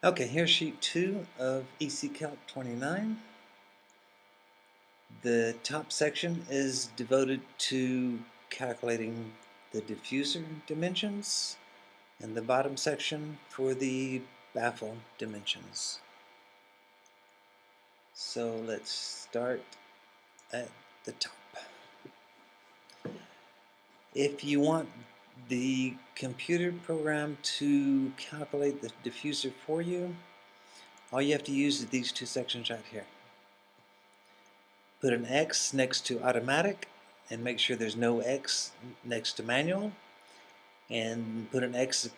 Okay, here's sheet 2 of ECCalc29. The top section is devoted to calculating the diffuser dimensions, and the bottom section for the baffle dimensions. So let's start at the top. If you want the computer program to calculate the diffuser for you, all you have to use is these two sections right here. Put an X next to automatic and make sure there's no X next to manual, and put an X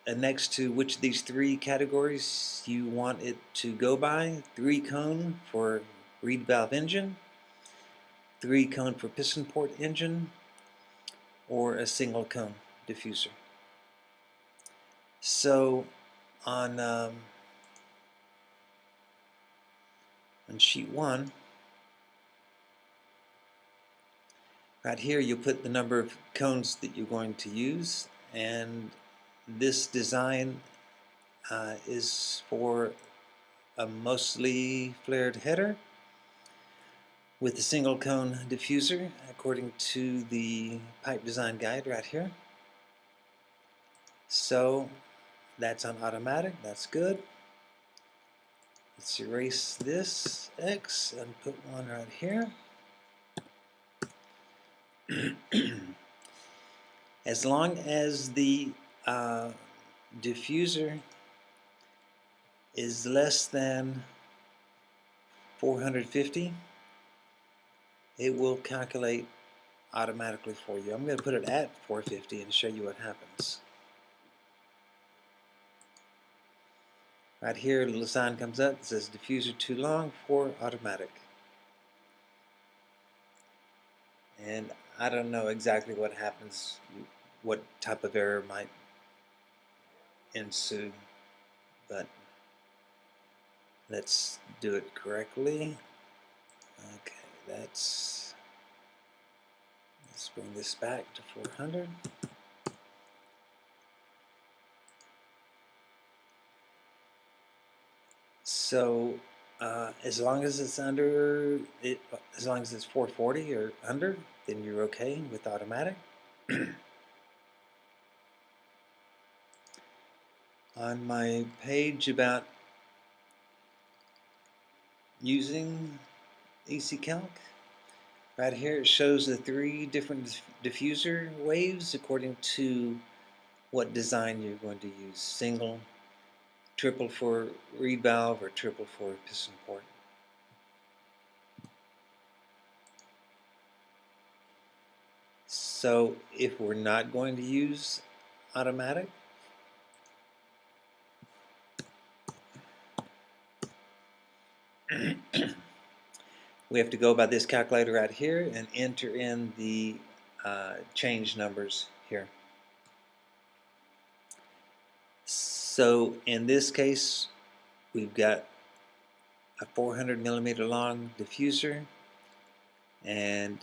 next to which of these three categories you want it to go by. 3 cone for reed valve engine, 3 cone for piston port engine, or a single cone diffuser. So on sheet 1, right here you'll put the number of cones that you're going to use, and this design is for a mostly flared header with a single cone diffuser according to the pipe design guide right here. So that's on automatic, that's good. Let's erase this X and put one right here. As long as the diffuser is less than 450, it will calculate automatically for you. I'm going to put it at 450 and show you what happens. Right here, a little sign comes up that says diffuser too long for automatic. And I don't know exactly what happens, what type of error might ensue, but let's do it correctly. Okay, let's bring this back to 400. So as long as it's under it, as long as it's 440 or under, then you're okay with automatic. On my page about using ECCalc, right here it shows the 3 different diffuser waves according to what design you're going to use: single, triple for reed valve, or triple for piston port. So if we're not going to use automatic, we have to go by this calculator right here and enter in the change numbers here. So in this case, we've got a 400 millimeter long diffuser, and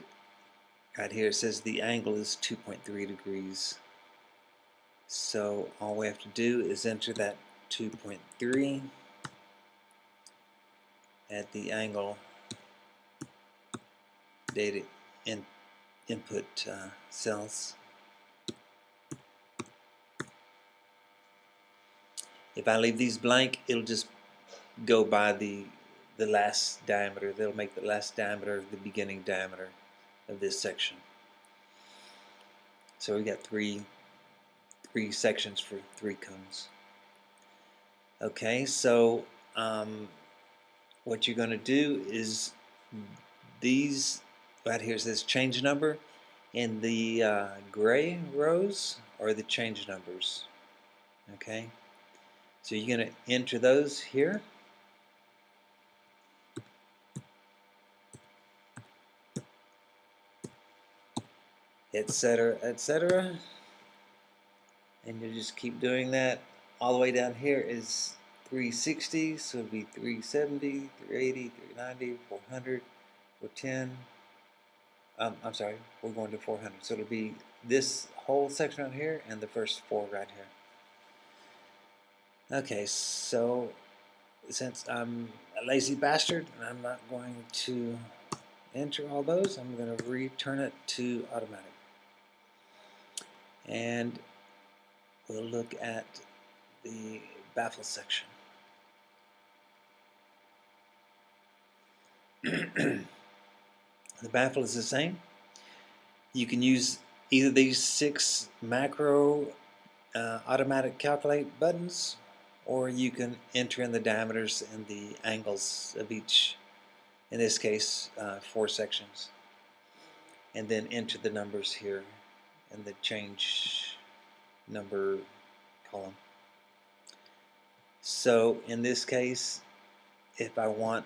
right here it says the angle is 2.3 degrees. So all we have to do is enter that 2.3 at the angle data input cells. If I leave these blank, it'll just go by the last diameter. They'll make the last diameter the beginning diameter of this section. So we got three sections for 3 cones. Okay, so what you're going to do is these right here says change number, and the gray rows are the change numbers. Okay, so you're going to enter those here. Etc., etc. And you just keep doing that. All the way down here is 360, so it'll be 370, 380, 390, 400, 410. I'm sorry, we're going to 400. So it'll be this whole section right here and the first 4 right here. Okay, so since I'm a lazy bastard and I'm not going to enter all those, I'm going to return it to automatic. And we'll look at the Baffle section. The Baffle is the same. You can use either these 6 macro automatic calculate buttons, or you can enter in the diameters and the angles of each, in this case 4 sections, and then enter the numbers here in the change number column. So in this case, if I want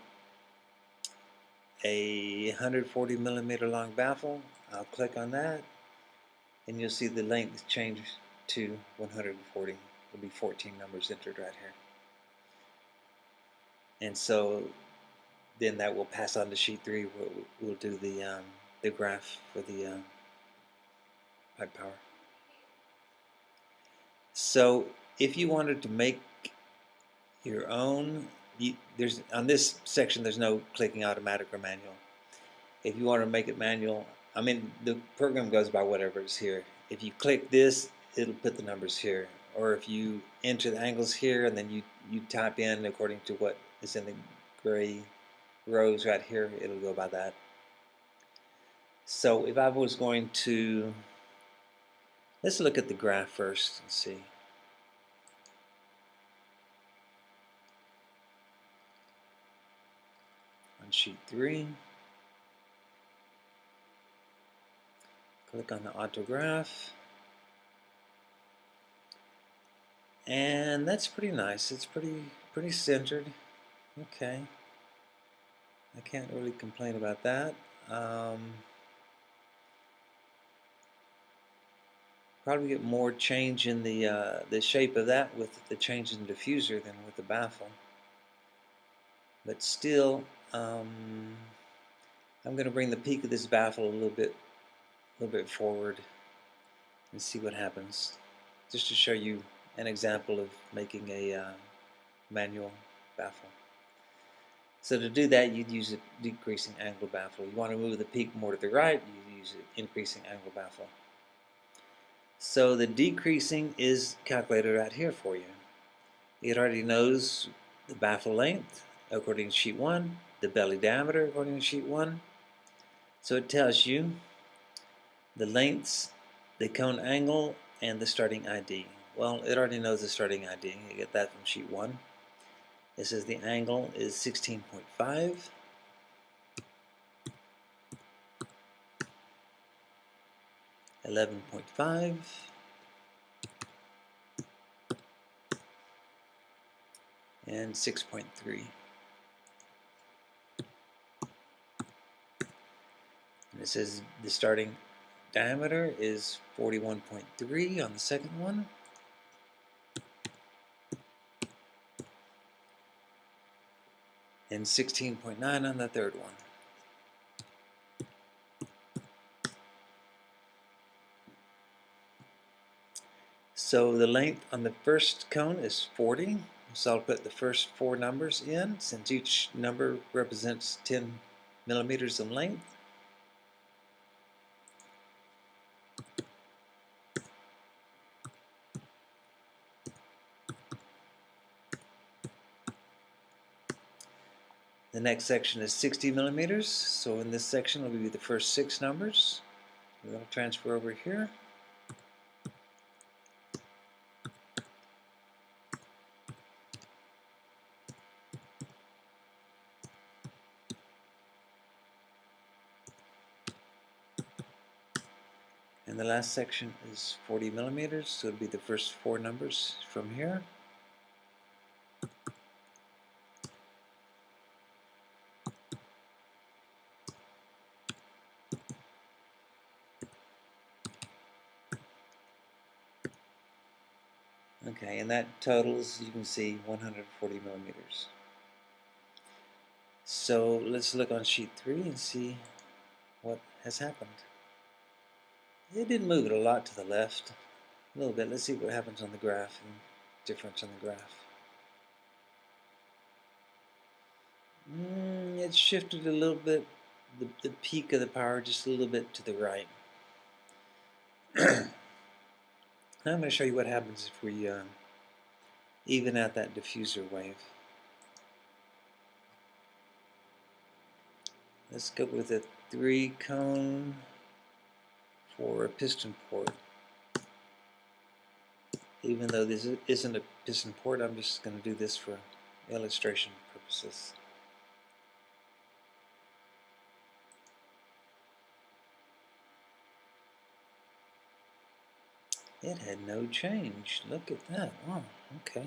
a 140 millimeter long baffle, I'll click on that and you'll see the length change to 140. There'll be 14 numbers entered right here. And so then that will pass on to sheet 3. We'll do the graph for the pipe power. So if you wanted to make your own, there's on this section there's no clicking automatic or manual. If you want to make it manual, I mean the program goes by whatever is here. If you click this, it'll put the numbers here, or if you enter the angles here and then you type in according to what is in the gray rows right here, it'll go by that. So if I was going to, let's look at the graph first and see. On sheet 3, click on the autograph, and that's pretty nice. It's pretty centered. Okay, I can't really complain about that. Probably get more change in the shape of that with the change in the diffuser than with the baffle. But still, I'm going to bring the peak of this baffle a little bit forward and see what happens, just to show you an example of making a manual baffle. So to do that, you'd use a decreasing angle baffle. You want to move the peak more to the right, you use an increasing angle baffle. So the decreasing is calculated right here for you. It already knows the baffle length according to sheet 1, the belly diameter according to sheet 1. So it tells you the lengths, the cone angle, and the starting ID. Well, it already knows the starting ID. You get that from sheet 1. It says the angle is 16.5. $11.5 and 6.3. And it says the starting diameter is 41.3 on the second one. And 16.9 on the third one. So the length on the first cone is 40. So I'll put the first 4 numbers in, since each number represents 10 millimeters in length. The next section is 60 millimeters. So in this section will be the first 6 numbers. That'll transfer over here. And the last section is 40 millimeters, so it'll be the first 4 numbers from here. Okay, and that totals, you can see, 140 millimeters. So let's look on sheet 3 and see what has happened. It did move it a lot to the left, a little bit. Let's see what happens on the graph and difference on the graph. it's shifted a little bit, the peak of the power just a little bit to the right. Now I'm going to show you what happens if we even out that diffuser wave. Let's go with a 3-cone for a piston port. Even though this isn't a piston port, I'm just going to do this for illustration purposes. It had no change. Look at that. Oh, okay.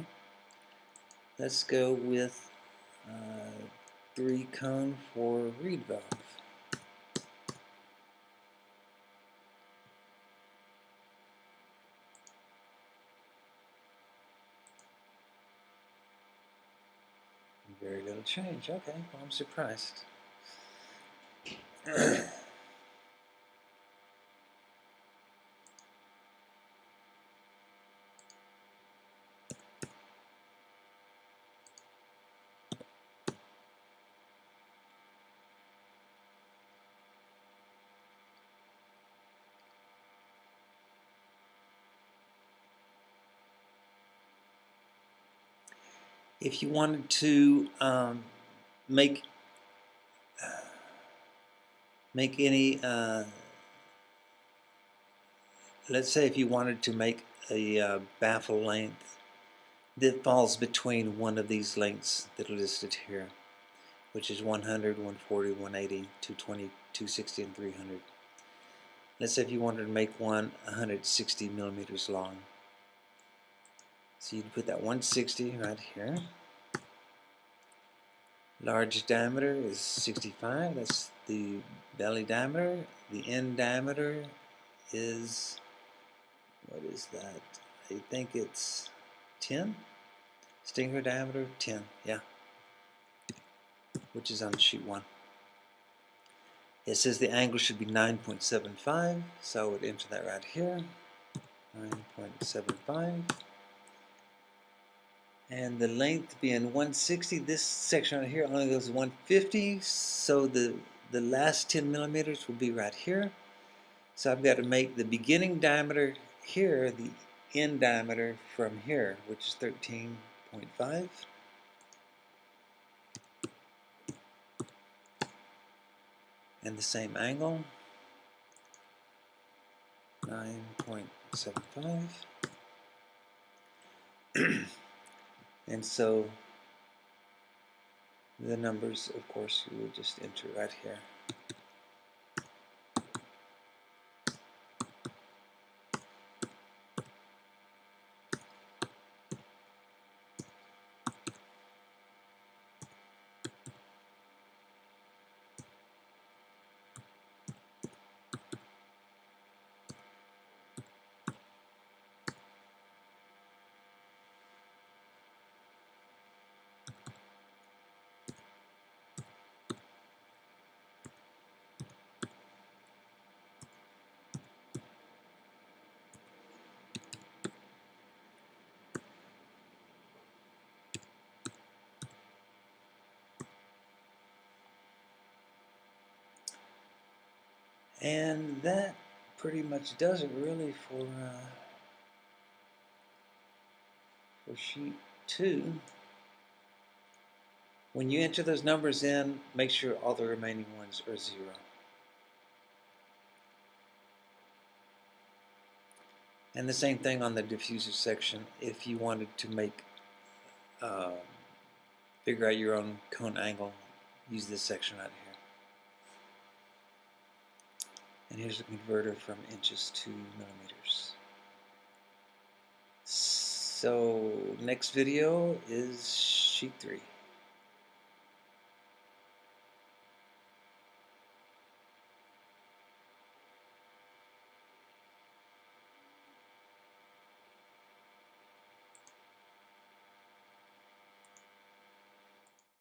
Let's go with 3-cone for reed valve. Very little change. Okay, well, I'm surprised. If you wanted to make any, let's say if you wanted to make a baffle length that falls between one of these lengths that are listed here, which is 100, 140, 180, 220, 260, and 300. Let's say if you wanted to make one 160 millimeters long. So you'd put that 160 right here. Large diameter is 65, that's the belly diameter. The end diameter is, what is that? I think it's 10. Stinger diameter, 10, yeah. Which is on sheet 1. It says the angle should be 9.75, so I would enter that right here. 9.75. And the length being 160, this section right here only goes to 150, so the last 10 millimeters will be right here. So I've got to make the beginning diameter here the end diameter from here, which is 13.5. And the same angle, 9.75. And so the numbers, of course, you would just enter right here. And that pretty much does it really for sheet 2. When you enter those numbers in, make sure all the remaining ones are 0. And the same thing on the diffuser section. If you wanted to make figure out your own cone angle, use this section right here. And here's the converter from inches to millimeters. So next video is sheet 3.